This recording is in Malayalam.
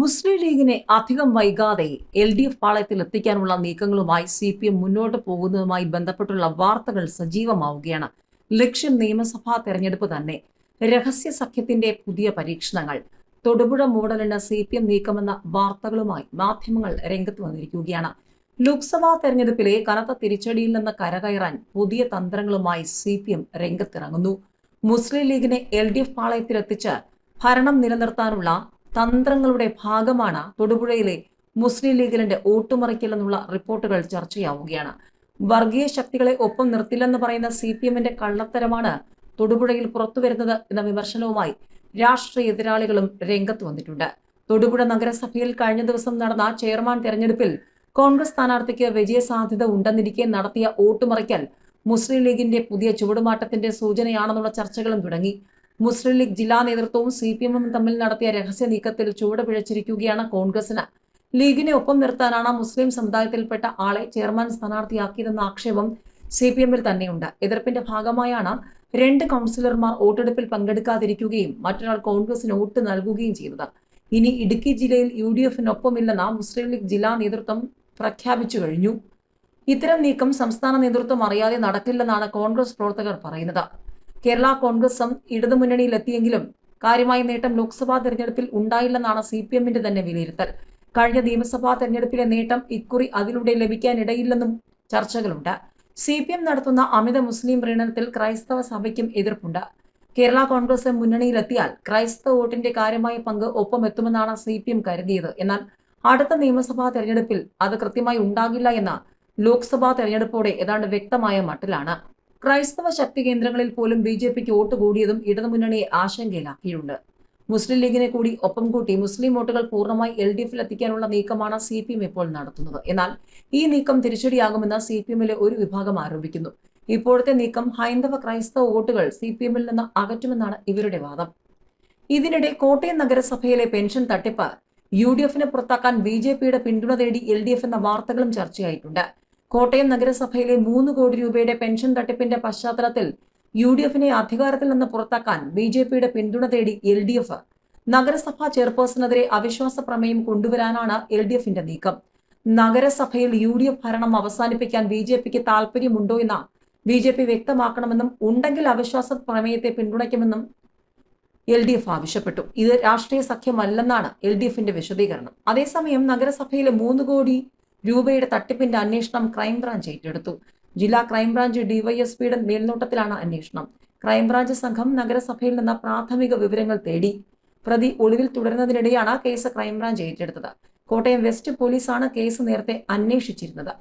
മുസ്ലിം ലീഗിനെ അധികം വൈകാതെ LDF പാളയത്തിൽ എത്തിക്കാനുള്ള നീക്കങ്ങളുമായി CPM മുന്നോട്ട് പോകുന്നതുമായി ബന്ധപ്പെട്ടുള്ള വാർത്തകൾ സജീവമാവുകയാണ്. ലക്ഷ്യം നിയമസഭാ തെരഞ്ഞെടുപ്പ് തന്നെ. രഹസ്യ സഖ്യത്തിന്റെ പുതിയ പരീക്ഷണങ്ങൾ. തൊടുപുഴ മോഡലിന് CPM നീക്കമെന്ന വാർത്തകളുമായി മാധ്യമങ്ങൾ രംഗത്ത് വന്നിരിക്കുകയാണ്. ലോക്സഭാ തെരഞ്ഞെടുപ്പിലെ കനത്ത തിരിച്ചടിയിൽ നിന്ന് കരകയറാൻ പുതിയ തന്ത്രങ്ങളുമായി CPM രംഗത്തിറങ്ങുന്നു. മുസ്ലിം ലീഗിനെ LDF പാളയത്തിലെത്തിച്ച് ഭരണം നിലനിർത്താനുള്ള തന്ത്രങ്ങളുടെ ഭാഗമാണ് തൊടുപുഴയിലെ മുസ്ലിം ലീഗിന്റെ ഓട്ടുമറിക്കലെന്നുള്ള റിപ്പോർട്ടുകൾ ചർച്ചയാവുകയാണ്. വർഗീയ ശക്തികളെ ഒപ്പം നിർത്തില്ലെന്ന് പറയുന്ന CPMന്റെ കള്ളത്തരമാണ് തൊടുപുഴയിൽ പുറത്തുവരുന്നത് എന്ന വിമർശനവുമായി രാഷ്ട്രീയ എതിരാളികളും രംഗത്ത് വന്നിട്ടുണ്ട്. തൊടുപുഴ നഗരസഭയിൽ കഴിഞ്ഞ ദിവസം നടന്ന ചെയർമാൻ തെരഞ്ഞെടുപ്പിൽ കോൺഗ്രസ് സ്ഥാനാർത്ഥിക്ക് വിജയസാധ്യത ഉണ്ടെന്നിരിക്കെ നടത്തിയ ഓട്ടുമറിക്കൽ മുസ്ലിം ലീഗിന്റെ പുതിയ ചുവടുമാറ്റത്തിന്റെ സൂചനയാണെന്നുള്ള ചർച്ചകളും തുടങ്ങി. മുസ്ലിം ലീഗ് ജില്ലാ നേതൃത്വവും CPMും തമ്മിൽ നടത്തിയ രഹസ്യ നീക്കത്തിൽ ചുവട് പിഴച്ചിരിക്കുകയാണ് കോൺഗ്രസിന്. ലീഗിനെ ഒപ്പം നിർത്താനാണ് മുസ്ലിം സമുദായത്തിൽപ്പെട്ട ആളെ ചെയർമാൻ സ്ഥാനാർത്ഥിയാക്കിയതെന്ന ആക്ഷേപം CPMിൽ തന്നെയുണ്ട്. എതിർപ്പിന്റെ ഭാഗമായാണ് 2 കൗൺസിലർമാർ വോട്ടെടുപ്പിൽ പങ്കെടുക്കാതിരിക്കുകയും മറ്റൊരാൾ കോൺഗ്രസിന് വോട്ട് നൽകുകയും ചെയ്തത്. ഇനി ഇടുക്കി ജില്ലയിൽ UDFനൊപ്പമില്ലെന്ന മുസ്ലിം ലീഗ് ജില്ലാ നേതൃത്വം പ്രഖ്യാപിച്ചു കഴിഞ്ഞു. ഇത്തരം നീക്കം സംസ്ഥാന നേതൃത്വം അറിയാതെ നടക്കില്ലെന്നാണ് കോൺഗ്രസ് പ്രവർത്തകർ പറയുന്നത്. കേരള കോൺഗ്രസും ഇടതുമുന്നണിയിലെത്തിയെങ്കിലും കാര്യമായ നേട്ടം ലോക്സഭാ തെരഞ്ഞെടുപ്പിൽ ഉണ്ടായില്ലെന്നാണ് CPMന്റെ തന്നെ വിലയിരുത്തൽ. കഴിഞ്ഞ നിയമസഭാ തെരഞ്ഞെടുപ്പിലെ നേട്ടം ഇക്കുറി അതിലൂടെ ലഭിക്കാനിടയില്ലെന്നും ചർച്ചകളുണ്ട്. CPM നടത്തുന്ന അമിത മുസ്ലിം പ്രീണനത്തിൽ ക്രൈസ്തവ സഭയ്ക്കും എതിർപ്പുണ്ട്. കേരള കോൺഗ്രസ് മുന്നണിയിലെത്തിയാൽ ക്രൈസ്തവ വോട്ടിന്റെ കാര്യമായ പങ്ക് ഒപ്പമെത്തുമെന്നാണ് CPM കരുതിയത്. എന്നാൽ അടുത്ത നിയമസഭാ തെരഞ്ഞെടുപ്പിൽ അത് കൃത്യമായി ഉണ്ടാകില്ല എന്ന ലോക്സഭാ തെരഞ്ഞെടുപ്പോടെ ഏതാണ്ട് വ്യക്തമായ മട്ടിലാണ്. ക്രൈസ്തവ ശക്തി കേന്ദ്രങ്ങളിൽ പോലും BJPക്ക് വോട്ട് കൂടിയതും ഇടതുമുന്നണിയെ ആശങ്കയിലാക്കിയിട്ടുണ്ട്. മുസ്ലിം ലീഗിനെ കൂടി ഒപ്പം കൂട്ടി മുസ്ലിം വോട്ടുകൾ പൂർണ്ണമായി LDFൽ എത്തിക്കാനുള്ള നീക്കമാണ് CPM ഇപ്പോൾ നടത്തുന്നത്. എന്നാൽ ഈ നീക്കം തിരിച്ചടിയാകുമെന്ന് CPMലെ ഒരു വിഭാഗം ആരോപിക്കുന്നു. ഇപ്പോഴത്തെ നീക്കം ഹൈന്ദവ ക്രൈസ്തവ വോട്ടുകൾ CPMൽ നിന്ന് അകറ്റുമെന്നാണ് ഇവരുടെ വാദം. ഇതിനിടെ കോട്ടയം നഗരസഭയിലെ പെൻഷൻ തട്ടിപ്പ് UDFനെ പുറത്താക്കാൻ BJPയുടെ പിന്തുണ തേടി LDF എന്ന വാർത്തകളും ചർച്ചയായിട്ടുണ്ട്. കോട്ടയം നഗരസഭയിലെ 3 കോടി രൂപയുടെ പെൻഷൻ തട്ടിപ്പിന്റെ പശ്ചാത്തലത്തിൽ UDFനെ അധികാരത്തിൽ നിന്ന് പുറത്താക്കാൻ BJPയുടെ പിന്തുണ തേടി LDF നഗരസഭാ ചെയർപേഴ്സണെതിരെ അവിശ്വാസ പ്രമേയം കൊണ്ടുവരാനാണ് LDFന്റെ നീക്കം. നഗരസഭയിൽ UDF ഭരണം അവസാനിപ്പിക്കാൻ BJPക്ക് താല്പര്യമുണ്ടോ എന്ന് BJP വ്യക്തമാക്കണമെന്നും ഉണ്ടെങ്കിൽ അവിശ്വാസ പ്രമേയത്തെ പിന്തുണയ്ക്കുമെന്നും LDF ആവശ്യപ്പെട്ടു. ഇത് രാഷ്ട്രീയ സഖ്യമല്ലെന്നാണ് LDFന്റെ വിശദീകരണം. അതേസമയം നഗരസഭയിലെ 3 കോടി രൂപയുടെ തട്ടിപ്പിന്റെ അന്വേഷണം ക്രൈംബ്രാഞ്ച് ഏറ്റെടുത്തു. ജില്ലാ ക്രൈംബ്രാഞ്ച് DYSPയുടെ മേൽനോട്ടത്തിലാണ് അന്വേഷണം. ക്രൈംബ്രാഞ്ച് സംഘം നഗരസഭയിൽ നിന്ന് പ്രാഥമിക വിവരങ്ങൾ തേടി. പ്രതി ഒളിവിൽ തുടരുന്നതിനിടെയാണ് കേസ് ക്രൈംബ്രാഞ്ച് ഏറ്റെടുത്തത്. കോട്ടയം വെസ്റ്റ് പോലീസാണ് കേസ് നേരത്തെ അന്വേഷിച്ചിരുന്നത്.